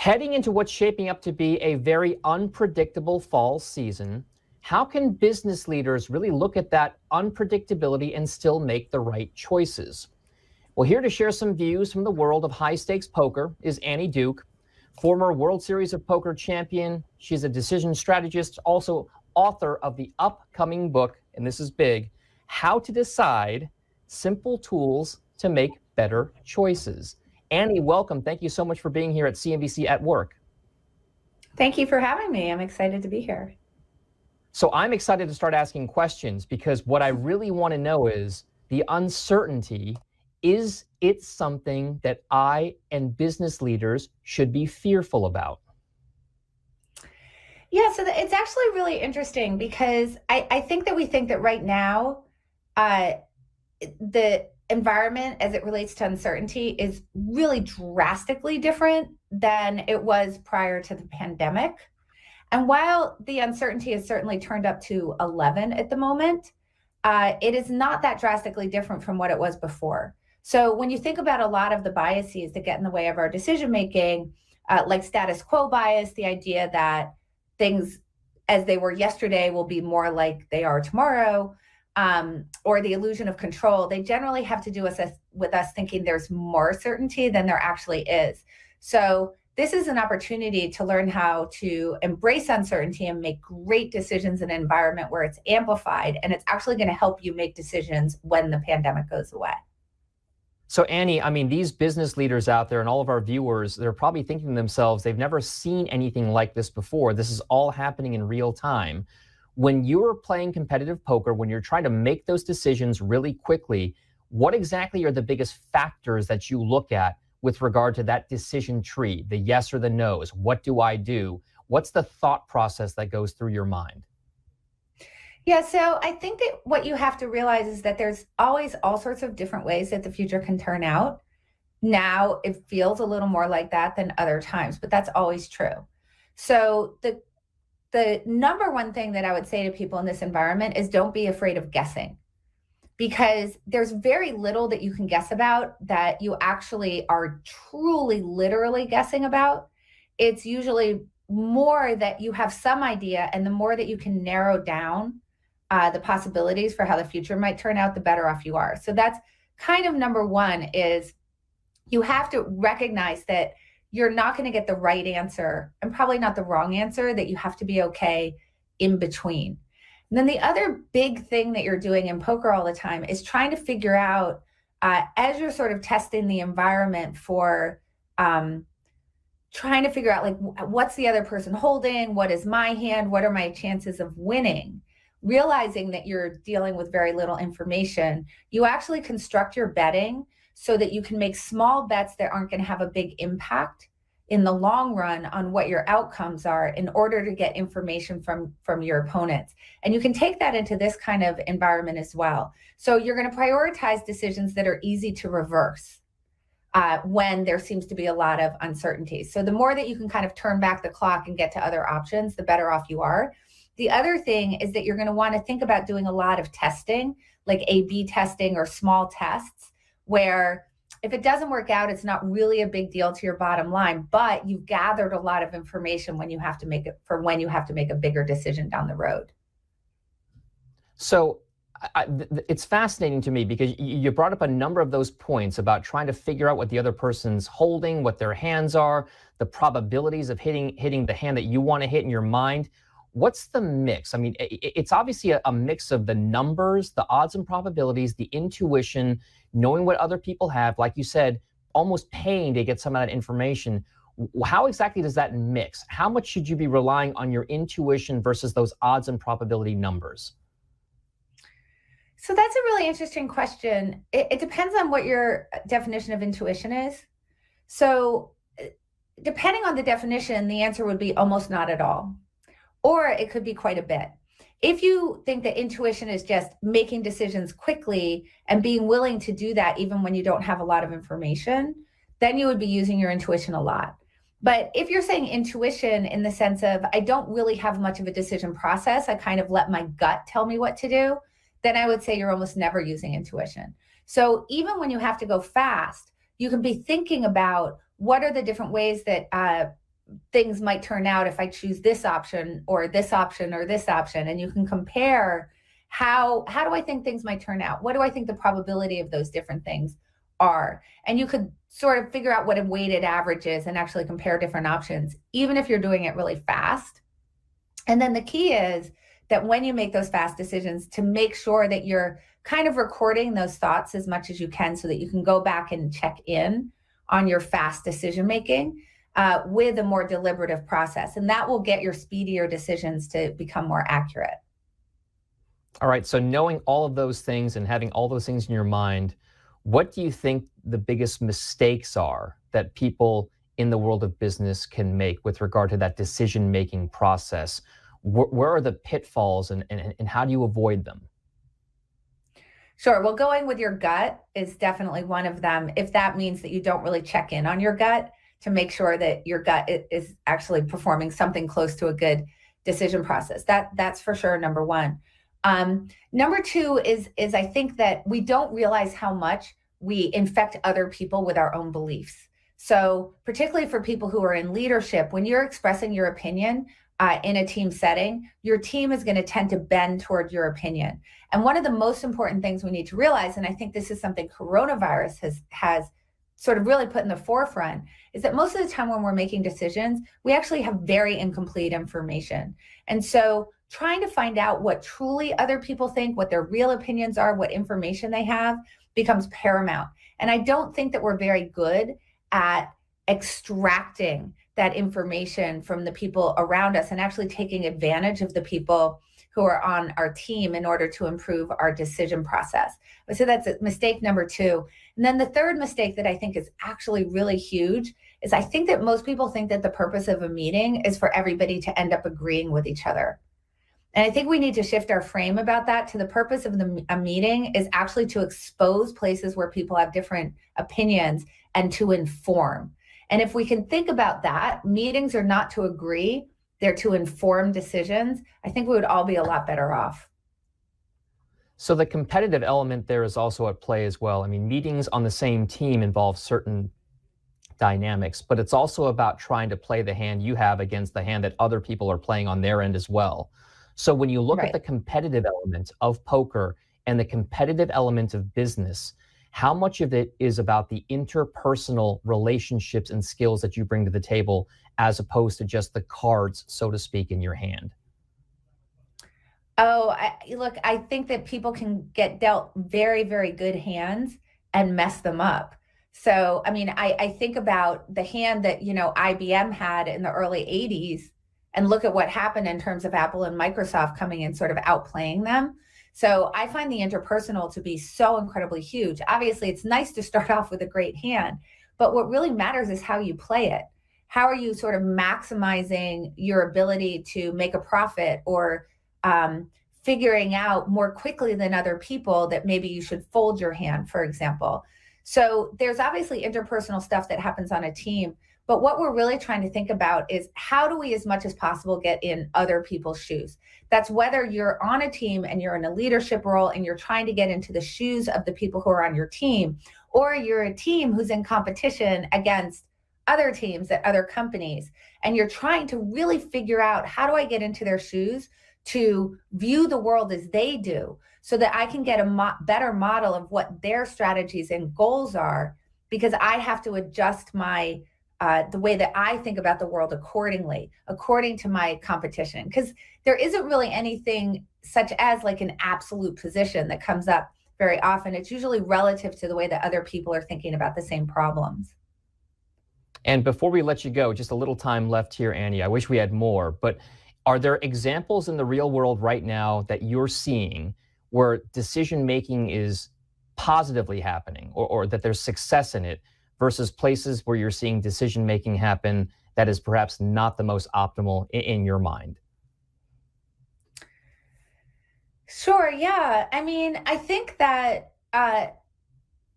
Heading into what's shaping up to be a very unpredictable fall season, how can business leaders really look at that unpredictability and still make the right choices? Well, here to share some views from the world of high-stakes poker is Annie Duke, former World Series of Poker champion. She's a decision strategist, also author of the upcoming book, and this is big, How to Decide: Simple Tools to Make Better Choices. Annie, welcome. Thank you so much for being here at CNBC at Work. Thank you for having me. I'm excited to be here. So I'm excited to start asking questions because what I really want to know is the uncertainty. Is it something that I and business leaders should be fearful about? Yeah, so it's actually really interesting because I think that we think that right now, the environment as it relates to uncertainty is really drastically different than it was prior to the pandemic. And while the uncertainty is certainly turned up to 11 at the moment, it is not that drastically different from what it was before. So when you think about a lot of the biases that get in the way of our decision making, like status quo bias, the idea that things as they were yesterday will be more like they are tomorrow, or the illusion of control, they generally have to do with us thinking there's more certainty than there actually is. So this is an opportunity to learn how to embrace uncertainty and make great decisions in an environment where it's amplified, and it's actually going to help you make decisions when the pandemic goes away. So Annie, I mean, these business leaders out there and all of our viewers, they're probably thinking to themselves, they've never seen anything like this before. This is all happening in real time. When you're playing competitive poker, when you're trying to make those decisions really quickly, what exactly are the biggest factors that you look at with regard to that decision tree, the yes or the no's? What do I do? What's the thought process that goes through your mind? Yeah, so I think that what you have to realize is that there's always all sorts of different ways that the future can turn out. Now it feels a little more like that than other times, but that's always true. So the number one thing that I would say to people in this environment is don't be afraid of guessing, because there's very little that you can guess about that you actually are truly, literally guessing about. It's usually more that you have some idea, and the more that you can narrow down the possibilities for how the future might turn out, the better off you are. So that's kind of number one, is you have to recognize that you're not going to get the right answer and probably not the wrong answer, that you have to be okay in between. And then the other big thing that you're doing in poker all the time is trying to figure out, as you're sort of testing the environment for trying to figure out, like, what's the other person holding? What is my hand? What are my chances of winning? Realizing that you're dealing with very little information, you actually construct your betting so that you can make small bets that aren't going to have a big impact in the long run on what your outcomes are, in order to get information from your opponents. And you can take that into this kind of environment as well. So you're going to prioritize decisions that are easy to reverse when there seems to be a lot of uncertainty. So the more that you can kind of turn back the clock and get to other options, the better off you are. The other thing is that you're going to want to think about doing a lot of testing, like A/B testing or small tests, where if it doesn't work out, it's not really a big deal to your bottom line, but you've gathered a lot of information when you have to make a bigger decision down the road. So it's fascinating to me because you brought up a number of those points about trying to figure out what the other person's holding, what their hands are, the probabilities of hitting the hand that you want to hit in your mind. What's the mix? I mean, it's obviously a mix of the numbers, the odds and probabilities, the intuition, knowing what other people have, like you said, almost paying to get some of that information. How exactly does that mix? How much should you be relying on your intuition versus those odds and probability numbers? So that's a really interesting question. It depends on what your definition of intuition is. So depending on the definition, the answer would be almost not at all, or it could be quite a bit. If you think that intuition is just making decisions quickly and being willing to do that even when you don't have a lot of information, then you would be using your intuition a lot. But if you're saying intuition in the sense of, I don't really have much of a decision process, I kind of let my gut tell me what to do, then I would say you're almost never using intuition. So even when you have to go fast, you can be thinking about what are the different ways that things might turn out if I choose this option or this option or this option. And you can compare how do I think things might turn out? What do I think the probability of those different things are? And you could sort of figure out what a weighted average is and actually compare different options, even if you're doing it really fast. And then the key is that when you make those fast decisions, to make sure that you're kind of recording those thoughts as much as you can so that you can go back and check in on your fast decision making with a more deliberative process. And that will get your speedier decisions to become more accurate. All right. So knowing all of those things and having all those things in your mind, what do you think the biggest mistakes are that people in the world of business can make with regard to that decision-making process? Where are the pitfalls and how do you avoid them? Sure. Well, going with your gut is definitely one of them. If that means that you don't really check in on your gut to make sure that your gut is actually performing something close to a good decision process, that's for sure number one. Number two is I think that we don't realize how much we infect other people with our own beliefs. So particularly for people who are in leadership, when you're expressing your opinion in a team setting, your team is going to tend to bend toward your opinion. And one of the most important things we need to realize, and I think this is something coronavirus has sort of really put in the forefront, is that most of the time when we're making decisions, we actually have very incomplete information. And so trying to find out what truly other people think, what their real opinions are, what information they have becomes paramount. And I don't think that we're very good at extracting that information from the people around us and actually taking advantage of the people who are on our team in order to improve our decision process. So that's mistake number two. And then the third mistake that I think is actually really huge is I think that most people think that the purpose of a meeting is for everybody to end up agreeing with each other. And I think we need to shift our frame about that to the purpose of a meeting is actually to expose places where people have different opinions and to inform. And if we can think about that, meetings are not to agree, they're to inform decisions. I think we would all be a lot better off. So the competitive element there is also at play as well. I mean, meetings on the same team involve certain dynamics, but it's also about trying to play the hand you have against the hand that other people are playing on their end as well. So when you look at the competitive element of poker and the competitive element of business, how much of it is about the interpersonal relationships and skills that you bring to the table as opposed to just the cards, so to speak, in your hand? Oh, look, I think that people can get dealt very, very good hands and mess them up. So, I mean, I think about the hand that, IBM had in the early 80s and look at what happened in terms of Apple and Microsoft coming in sort of outplaying them. So I find the interpersonal to be so incredibly huge. Obviously, it's nice to start off with a great hand, but what really matters is how you play it. How are you sort of maximizing your ability to make a profit or figuring out more quickly than other people that maybe you should fold your hand, for example. So there's obviously interpersonal stuff that happens on a team, but what we're really trying to think about is how do we as much as possible get in other people's shoes? That's whether you're on a team and you're in a leadership role and you're trying to get into the shoes of the people who are on your team, or you're a team who's in competition against other teams at other companies, and you're trying to really figure out how do I get into their shoes to view the world as they do so that I can get a better model of what their strategies and goals are, because I have to adjust my the way that I think about the world accordingly, according to my competition. Because there isn't really anything such as like an absolute position that comes up very often. It's usually relative to the way that other people are thinking about the same problems. And before we let you go, just a little time left here, Annie. I wish we had more, but are there examples in the real world right now that you're seeing where decision-making is positively happening or that there's success in it versus places where you're seeing decision-making happen that is perhaps not the most optimal in your mind? Sure, yeah. I mean, I think that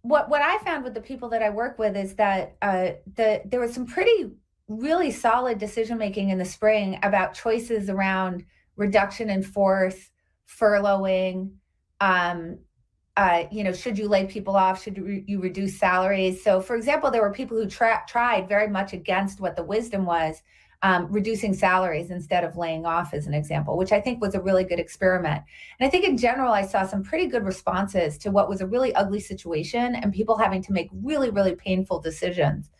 what I found with the people that I work with is that there was some really solid decision making in the spring about choices around reduction in force, furloughing, should you lay people off? Should you reduce salaries? So, for example, there were people who tried very much against what the wisdom was reducing salaries instead of laying off, as an example, which I think was a really good experiment. And I think in general, I saw some pretty good responses to what was a really ugly situation and people having to make really, really painful decisions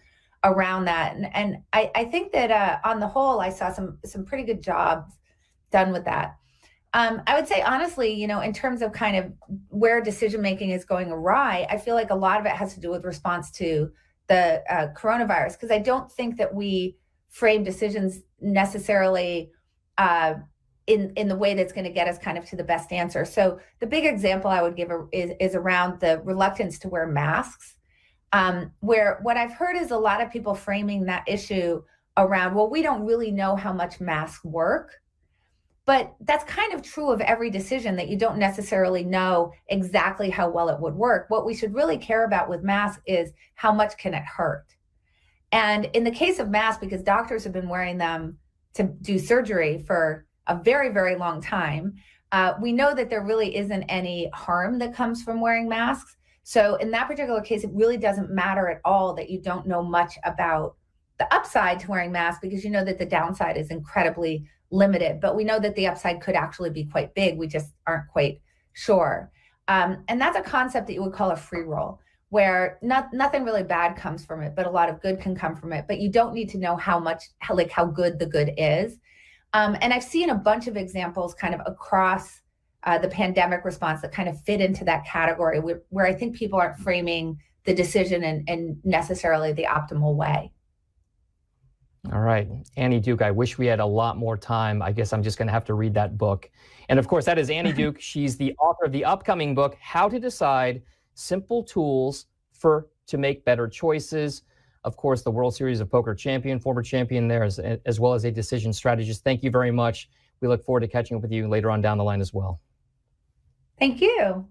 around that. And I think that on the whole, I saw some pretty good jobs done with that. I would say, honestly, in terms of kind of where decision-making is going awry, I feel like a lot of it has to do with response to the coronavirus, because I don't think that we frame decisions necessarily in the way that's going to get us kind of to the best answer. So the big example I would give is around the reluctance to wear masks, where what I've heard is a lot of people framing that issue around, well, we don't really know how much masks work. But that's kind of true of every decision, that you don't necessarily know exactly how well it would work. What we should really care about with masks is how much can it hurt. And in the case of masks, because doctors have been wearing them to do surgery for a very, very long time, we know that there really isn't any harm that comes from wearing masks. So in that particular case, it really doesn't matter at all that you don't know much about the upside to wearing masks, because you know that the downside is incredibly limited, but we know that the upside could actually be quite big. We just aren't quite sure. And that's a concept that you would call a free roll, where nothing really bad comes from it, but a lot of good can come from it. But you don't need to know how good the good is. And I've seen a bunch of examples kind of across the pandemic response that kind of fit into that category, where I think people aren't framing the decision in necessarily the optimal way. All right, Annie Duke, I wish we had a lot more time. I guess I'm just going to have to read that book. And of course, that is Annie Duke. She's the author of the upcoming book, How to Decide: Simple Tools to Make Better Choices. Of course, the World Series of Poker champion, former champion there, as well as a decision strategist. Thank you very much. We look forward to catching up with you later on down the line as well. Thank you.